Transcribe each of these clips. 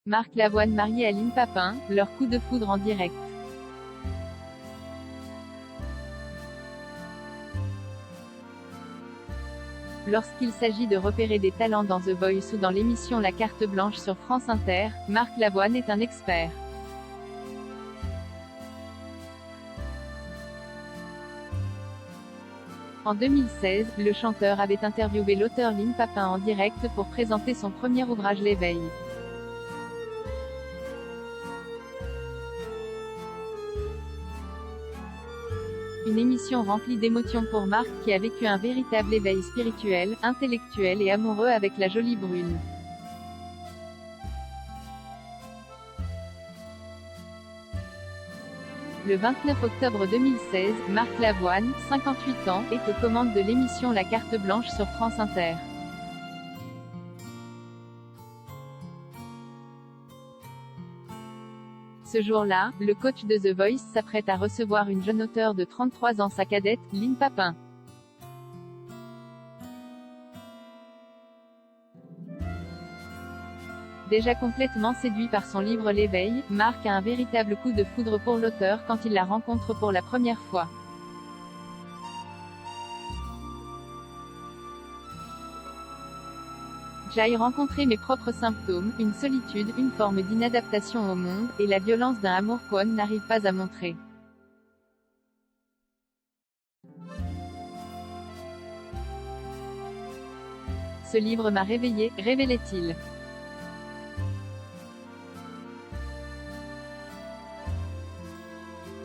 Marc Lavoine marié à Lynn Papin, leur coup de foudre en direct. Lorsqu'il s'agit de repérer des talents dans The Voice ou dans l'émission La Carte Blanche sur France Inter, Marc Lavoine est un expert. En 2016, le chanteur avait interviewé l'auteur Lynn Papin en direct pour présenter son premier ouvrage L'éveil. Une émission remplie d'émotions pour Marc qui a vécu un véritable éveil spirituel, intellectuel et amoureux avec la jolie brune. Le 29 octobre 2016, Marc Lavoine, 58 ans, est aux commandes de l'émission La Carte Blanche sur France Inter. Ce jour-là, le coach de The Voice s'apprête à recevoir une jeune auteure de 33 ans, sa cadette, Lynn Papin. Déjà complètement séduit par son livre L'éveil, Marc a un véritable coup de foudre pour l'auteur quand il la rencontre pour la première fois. J'ai rencontré mes propres symptômes, une solitude, une forme d'inadaptation au monde, et la violence d'un amour qu'on n'arrive pas à montrer. Ce livre m'a réveillé, révélait-il.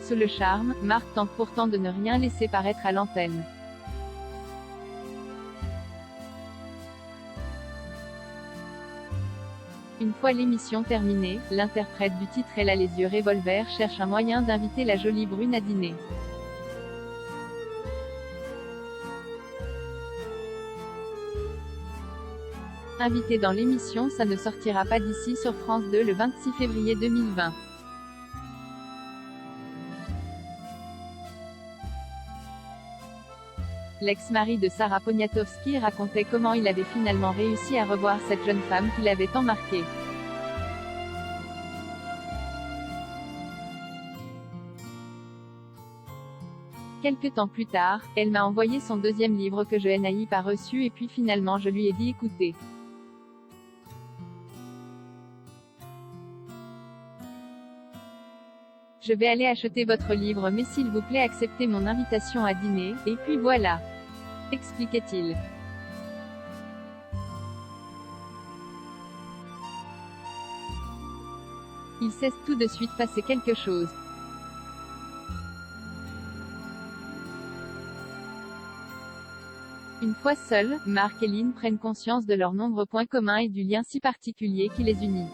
Sous le charme, Marc tente pourtant de ne rien laisser paraître à l'antenne. Une fois l'émission terminée, l'interprète du titre Elle a les yeux revolver cherche un moyen d'inviter la jolie brune à dîner. Invité dans l'émission Ça ne sortira pas d'ici sur France 2 le 26 février 2020. L'ex-mari de Sarah Poniatowski racontait comment il avait finalement réussi à revoir cette jeune femme qui l'avait tant marqué. Quelque temps plus tard, elle m'a envoyé son deuxième livre que je n'ai pas reçu et puis finalement je lui ai dit écoutez. Je vais aller acheter votre livre mais s'il vous plaît acceptez mon invitation à dîner, et puis voilà. Expliquait-il. Il cesse tout de suite passer quelque chose. Une fois seuls, Marc et Lynn prennent conscience de leurs nombreux points communs et du lien si particulier qui les unit.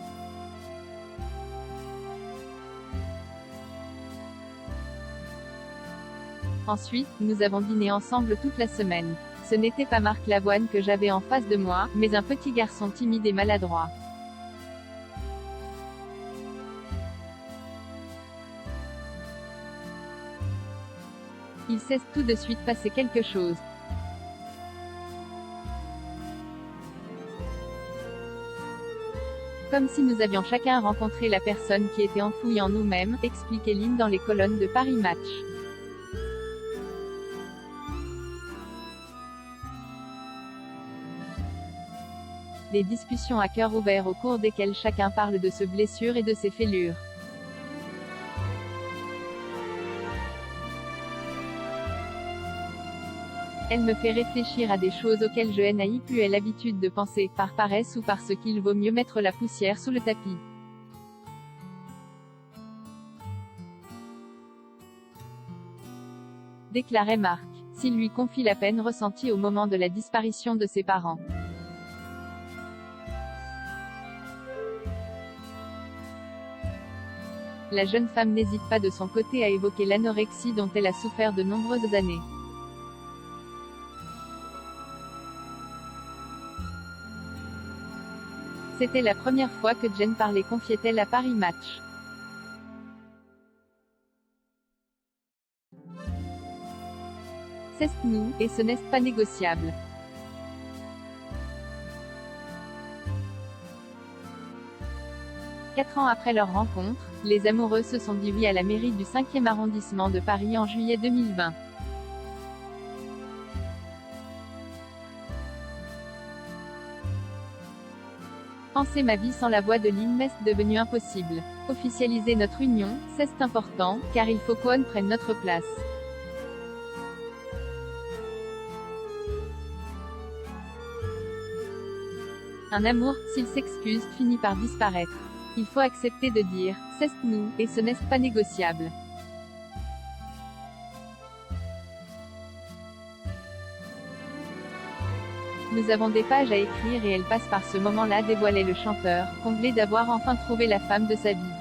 Ensuite, nous avons dîné ensemble toute la semaine. Ce n'était pas Marc Lavoine que j'avais en face de moi, mais un petit garçon timide et maladroit. Il cesse tout de suite passer quelque chose. Comme si nous avions chacun rencontré la personne qui était enfouie en nous-mêmes, expliquait Lynn dans les colonnes de Paris Match. Des discussions à cœur ouvert au cours desquelles chacun parle de ses blessures et de ses fêlures. Elle me fait réfléchir à des choses auxquelles je n'ai plus l'habitude de penser, par paresse ou parce qu'il vaut mieux mettre la poussière sous le tapis. Déclarait Marc. S'il lui confie la peine ressentie au moment de la disparition de ses parents. La jeune femme n'hésite pas de son côté à évoquer l'anorexie dont elle a souffert de nombreuses années. C'était la première fois que Jen parlait, confiait-elle à Paris Match. C'est nous, et ce n'est pas négociable. 4 ans après leur rencontre, les amoureux se sont dit oui à la mairie du 5e arrondissement de Paris en juillet 2020. Penser ma vie sans la voix de Lynn m'est devenu impossible. Officialiser notre union, c'est important, car il faut qu'on prenne notre place. Un amour, s'il s'excuse, finit par disparaître. Il faut accepter de dire « c'est nous » et ce n'est pas négociable. Nous avons des pages à écrire et elle passe par ce moment-là, dévoilait le chanteur, comblé d'avoir enfin trouvé la femme de sa vie.